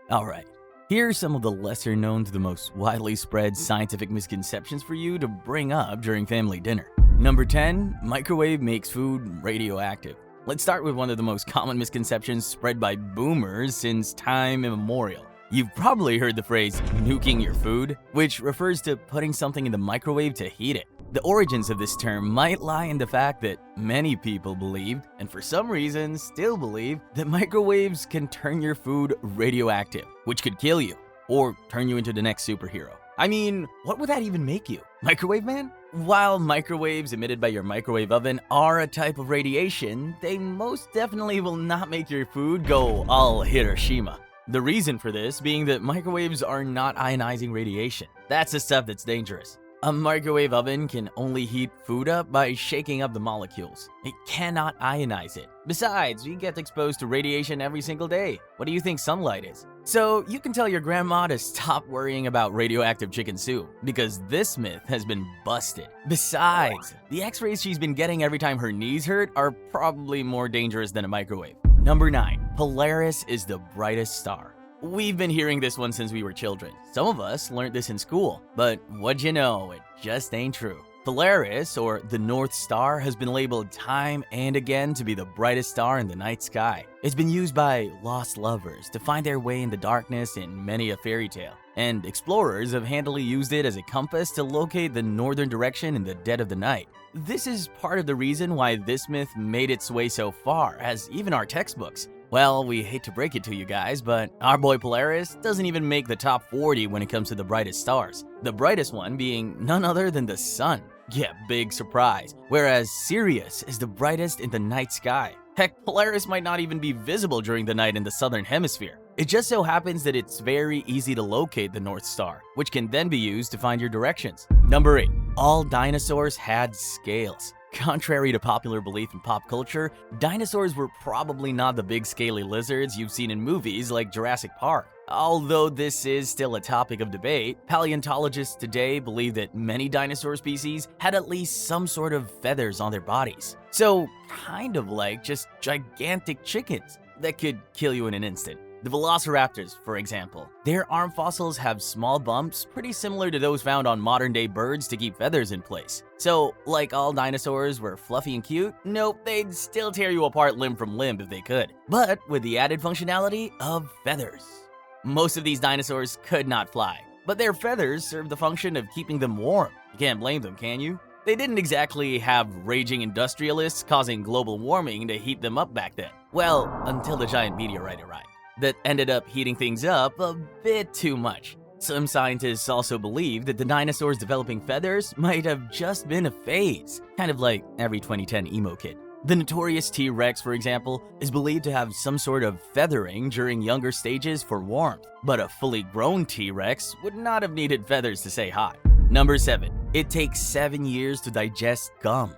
Alright, here are some of the lesser known to the most widely spread scientific misconceptions for you to bring up during family dinner. Number 10, microwave makes food radioactive. Let's start with one of the most common misconceptions spread by boomers since time immemorial. You've probably heard the phrase nuking your food, which refers to putting something in the microwave to heat it. The origins of this term might lie in the fact that many people believed, and for some reason still believe, that microwaves can turn your food radioactive, which could kill you, or turn you into the next superhero. I mean, what would that even make you? Microwave man? While microwaves emitted by your microwave oven are a type of radiation, they most definitely will not make your food go all Hiroshima. The reason for this being that microwaves are not ionizing radiation. That's the stuff that's dangerous. A microwave oven can only heat food up by shaking up the molecules. It cannot ionize it. Besides, we get exposed to radiation every single day. What do you think sunlight is? So you can tell your grandma to stop worrying about radioactive chicken soup, because this myth has been busted. Besides, the x-rays she's been getting every time her knees hurt are probably more dangerous than a microwave. Number 9. Polaris is the brightest star. We've been hearing this one since we were children. Some of us learned this in school, but what'd you know, it just ain't true. Polaris, or the North Star, has been labeled time and again to be the brightest star in the night sky. It's been used by lost lovers to find their way in the darkness in many a fairy tale, and explorers have handily used it as a compass to locate the northern direction in the dead of the night. This is part of the reason why this myth made its way so far, as even our textbooks. Well, we hate to break it to you guys, but our boy Polaris doesn't even make the top 40 when it comes to the brightest stars. The brightest one being none other than the sun. Yeah, big surprise. Whereas Sirius is the brightest in the night sky. Heck, Polaris might not even be visible during the night in the southern hemisphere. It just so happens that it's very easy to locate the North Star, which can then be used to find your directions. Number 8. All dinosaurs had scales. Contrary to popular belief in pop culture, dinosaurs were probably not the big scaly lizards you've seen in movies like Jurassic Park. Although this is still a topic of debate, paleontologists today believe that many dinosaur species had at least some sort of feathers on their bodies. So, kind of like just gigantic chickens that could kill you in an instant. The velociraptors, for example, their arm fossils have small bumps pretty similar to those found on modern-day birds to keep feathers in place. So, like all dinosaurs were fluffy and cute, nope, they'd still tear you apart limb from limb if they could, but with the added functionality of feathers. Most of these dinosaurs could not fly, but their feathers served the function of keeping them warm. You can't blame them, can you? They didn't exactly have raging industrialists causing global warming to heat them up back then. Well, until the giant meteorite arrived. That ended up heating things up a bit too much. Some scientists also believe that the dinosaurs developing feathers might have just been a phase, kind of like every 2010 emo kid. The notorious T-Rex, for example, is believed to have some sort of feathering during younger stages for warmth, but a fully grown T-Rex would not have needed feathers to say hi. Number 7. It takes 7 years to digest gum.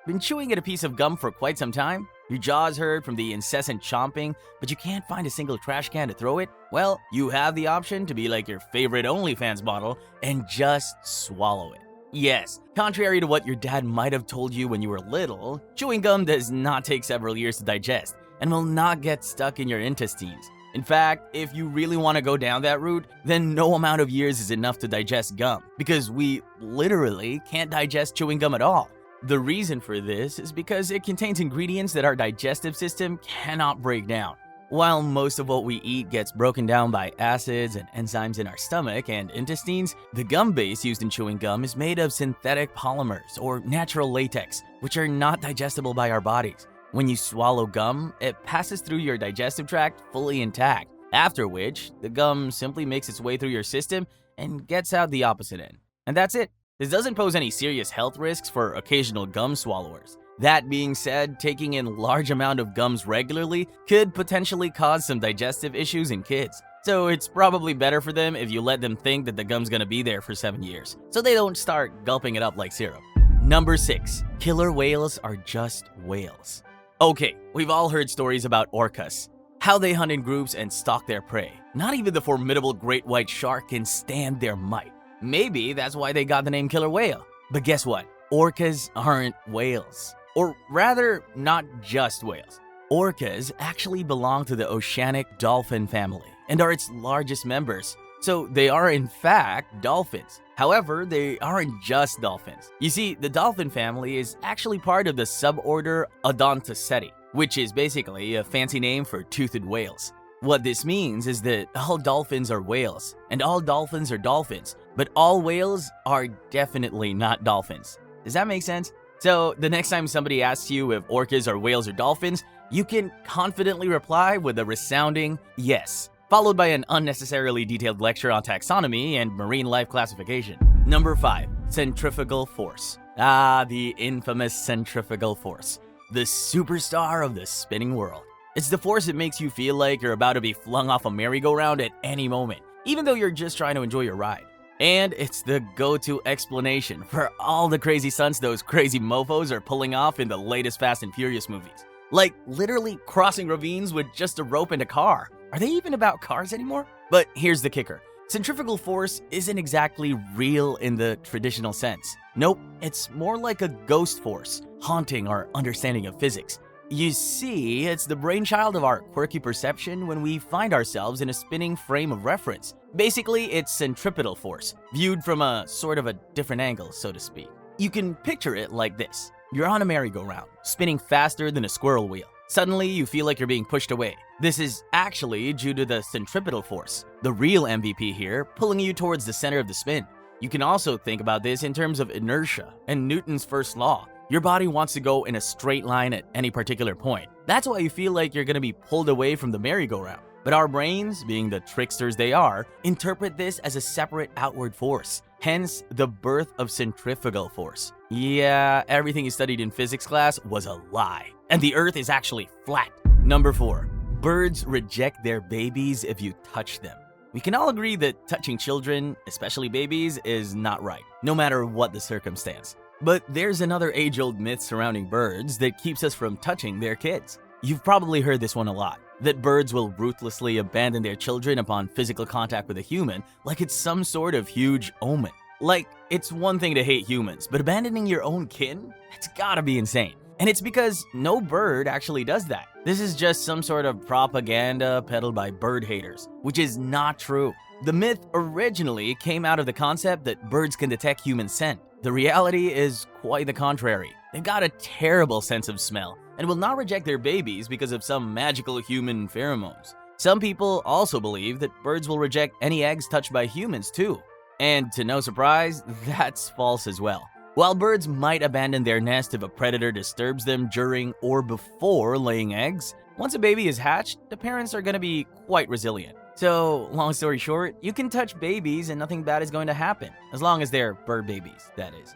Been chewing at a piece of gum for quite some time? Your jaws hurt from the incessant chomping, but you can't find a single trash can to throw it? Well, you have the option to be like your favorite OnlyFans model and just swallow it. Yes, contrary to what your dad might have told you when you were little, chewing gum does not take several years to digest and will not get stuck in your intestines. In fact, if you really want to go down that route, then no amount of years is enough to digest gum, because we literally can't digest chewing gum at all. The reason for this is because it contains ingredients that our digestive system cannot break down. While most of what we eat gets broken down by acids and enzymes in our stomach and intestines, the gum base used in chewing gum is made of synthetic polymers or natural latex, which are not digestible by our bodies. When you swallow gum, it passes through your digestive tract fully intact, after which the gum simply makes its way through your system and gets out the opposite end. And that's it. This doesn't pose any serious health risks for occasional gum swallowers. That being said, taking in large amount of gums regularly could potentially cause some digestive issues in kids. So it's probably better for them if you let them think that the gum's gonna be there for 7 years, so they don't start gulping it up like syrup. Number 6. Killer whales are just whales. Okay, we've all heard stories about orcas. How they hunt in groups and stalk their prey. Not even the formidable great white shark can stand their might. Maybe that's why they got the name killer whale. But guess what? Orcas aren't whales. Or rather, not just whales. Orcas actually belong to the oceanic dolphin family, and are its largest members. So they are in fact dolphins. However, they aren't just dolphins. You see, the dolphin family is actually part of the suborder Odontoceti, which is basically a fancy name for toothed whales. What this means is that all dolphins are whales, and all dolphins are dolphins, but all whales are definitely not dolphins. Does that make sense? So the next time somebody asks you if orcas are whales or dolphins, you can confidently reply with a resounding yes, followed by an unnecessarily detailed lecture on taxonomy and marine life classification. Number 5. Centrifugal force. The infamous centrifugal force. The superstar of the spinning world. It's the force that makes you feel like you're about to be flung off a merry-go-round at any moment, even though you're just trying to enjoy your ride. And it's the go-to explanation for all the crazy stunts those crazy mofos are pulling off in the latest Fast and Furious movies. Like literally crossing ravines with just a rope and a car. Are they even about cars anymore? But here's the kicker. Centrifugal force isn't exactly real in the traditional sense. Nope, it's more like a ghost force, haunting our understanding of physics. You see, it's the brainchild of our quirky perception when we find ourselves in a spinning frame of reference. Basically, it's centripetal force, viewed from a sort of a different angle, so to speak. You can picture it like this. You're on a merry-go-round, spinning faster than a squirrel wheel. Suddenly, you feel like you're being pushed away. This is actually due to the centripetal force, the real MVP here, pulling you towards the center of the spin. You can also think about this in terms of inertia and Newton's first law. Your body wants to go in a straight line at any particular point. That's why you feel like you're going to be pulled away from the merry-go-round. But our brains, being the tricksters they are, interpret this as a separate outward force. Hence, the birth of centrifugal force. Yeah, everything you studied in physics class was a lie. And the Earth is actually flat. Number 4. Birds reject their babies if you touch them. We can all agree that touching children, especially babies, is not right, no matter what the circumstance. But there's another age-old myth surrounding birds that keeps us from touching their kids. You've probably heard this one a lot, that birds will ruthlessly abandon their children upon physical contact with a human like it's some sort of huge omen. Like, it's one thing to hate humans, but abandoning your own kin? That's gotta be insane. And it's because no bird actually does that. This is just some sort of propaganda peddled by bird haters, which is not true. The myth originally came out of the concept that birds can detect human scent. The reality is quite the contrary. They've got a terrible sense of smell and will not reject their babies because of some magical human pheromones. Some people also believe that birds will reject any eggs touched by humans too. And to no surprise, that's false as well. While birds might abandon their nest if a predator disturbs them during or before laying eggs, once a baby is hatched, the parents are going to be quite resilient. So, long story short, you can touch babies and nothing bad is going to happen, as long as they're bird babies, that is.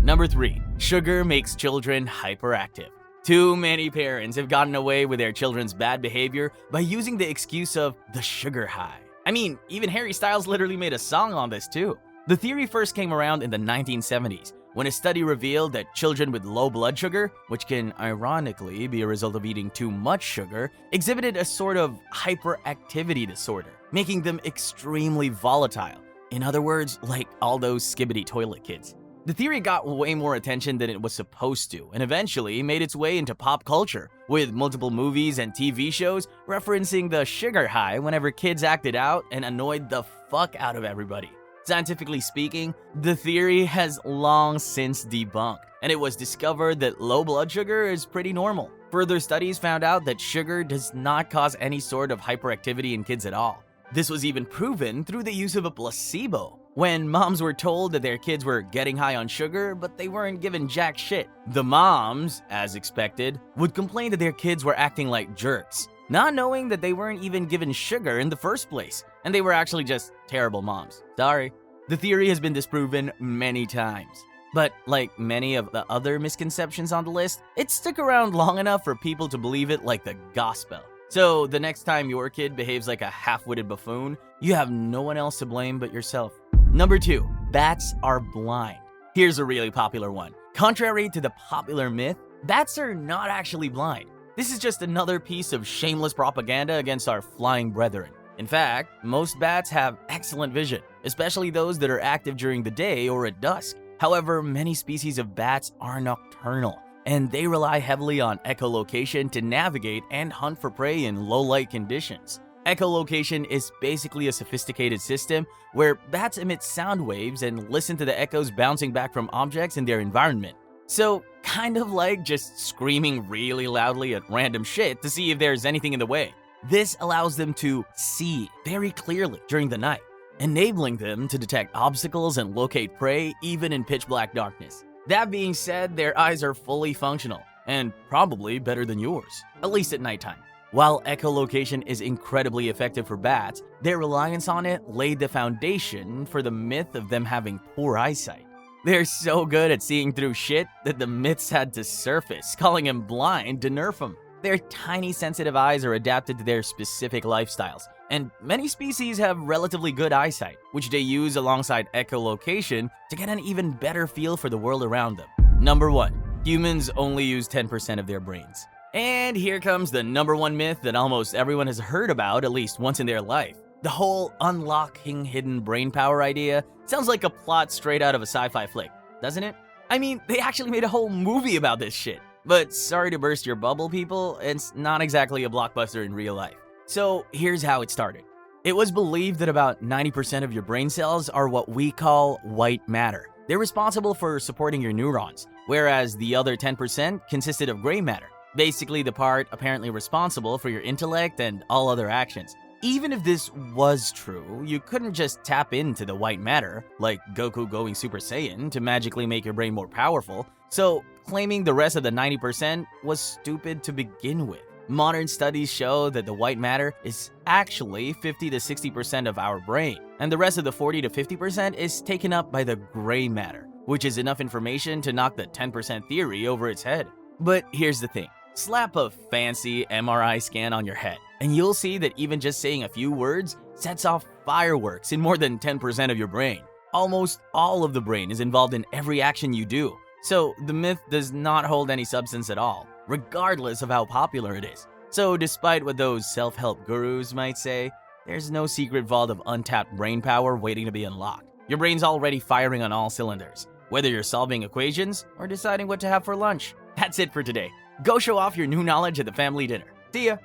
Number 3. Sugar makes children hyperactive. Too many parents have gotten away with their children's bad behavior by using the excuse of the sugar high. I mean, even Harry Styles literally made a song on this too. The theory first came around in the 1970s, when a study revealed that children with low blood sugar, which can ironically be a result of eating too much sugar, exhibited a sort of hyperactivity disorder, making them extremely volatile. In other words, like all those skibbity toilet kids. The theory got way more attention than it was supposed to, and eventually made its way into pop culture, with multiple movies and TV shows referencing the sugar high whenever kids acted out and annoyed the fuck out of everybody. Scientifically speaking, the theory has long since debunked, and it was discovered that low blood sugar is pretty normal. Further studies found out that sugar does not cause any sort of hyperactivity in kids at all. This was even proven through the use of a placebo, when moms were told that their kids were getting high on sugar, but they weren't given jack shit. The moms, as expected, would complain that their kids were acting like jerks, not knowing that they weren't even given sugar in the first place, and they were actually just terrible moms. Sorry. The theory has been disproven many times. But like many of the other misconceptions on the list, it stuck around long enough for people to believe it like the gospel. So the next time your kid behaves like a half-witted buffoon, you have no one else to blame but yourself. Number 2, bats are blind. Here's a really popular one. Contrary to the popular myth, bats are not actually blind. This is just another piece of shameless propaganda against our flying brethren. In fact, most bats have excellent vision, especially those that are active during the day or at dusk. However, many species of bats are nocturnal, and they rely heavily on echolocation to navigate and hunt for prey in low-light conditions. Echolocation is basically a sophisticated system where bats emit sound waves and listen to the echoes bouncing back from objects in their environment. So, kind of like just screaming really loudly at random shit to see if there's anything in the way. This allows them to see very clearly during the night, enabling them to detect obstacles and locate prey even in pitch black darkness. That being said, their eyes are fully functional, and probably better than yours, at least at nighttime. While echolocation is incredibly effective for bats, their reliance on it laid the foundation for the myth of them having poor eyesight. They're so good at seeing through shit that the myths had to surface, calling them blind to nerf them. Their tiny sensitive eyes are adapted to their specific lifestyles, and many species have relatively good eyesight, which they use alongside echolocation to get an even better feel for the world around them. Number 1. Humans only use 10% of their brains. And here comes the number 1 myth that almost everyone has heard about at least once in their life. The whole unlocking hidden brain power idea sounds like a plot straight out of a sci-fi flick, doesn't it? I mean, they actually made a whole movie about this shit. But sorry to burst your bubble, people, it's not exactly a blockbuster in real life. So here's how it started. It was believed that about 90% of your brain cells are what we call white matter. They're responsible for supporting your neurons, whereas the other 10% consisted of gray matter, basically the part apparently responsible for your intellect and all other actions. Even if this was true, you couldn't just tap into the white matter, like Goku going Super Saiyan, to magically make your brain more powerful, so claiming the rest of the 90% was stupid to begin with. Modern studies show that the white matter is actually 50 to 60% of our brain, and the rest of the 40 to 50% is taken up by the gray matter, which is enough information to knock the 10% theory over its head. But here's the thing. Slap a fancy MRI scan on your head, and you'll see that even just saying a few words sets off fireworks in more than 10% of your brain. Almost all of the brain is involved in every action you do, so the myth does not hold any substance at all, regardless of how popular it is. So despite what those self-help gurus might say, there's no secret vault of untapped brain power waiting to be unlocked. Your brain's already firing on all cylinders, whether you're solving equations or deciding what to have for lunch. That's it for today. Go show off your new knowledge at the family dinner. See ya!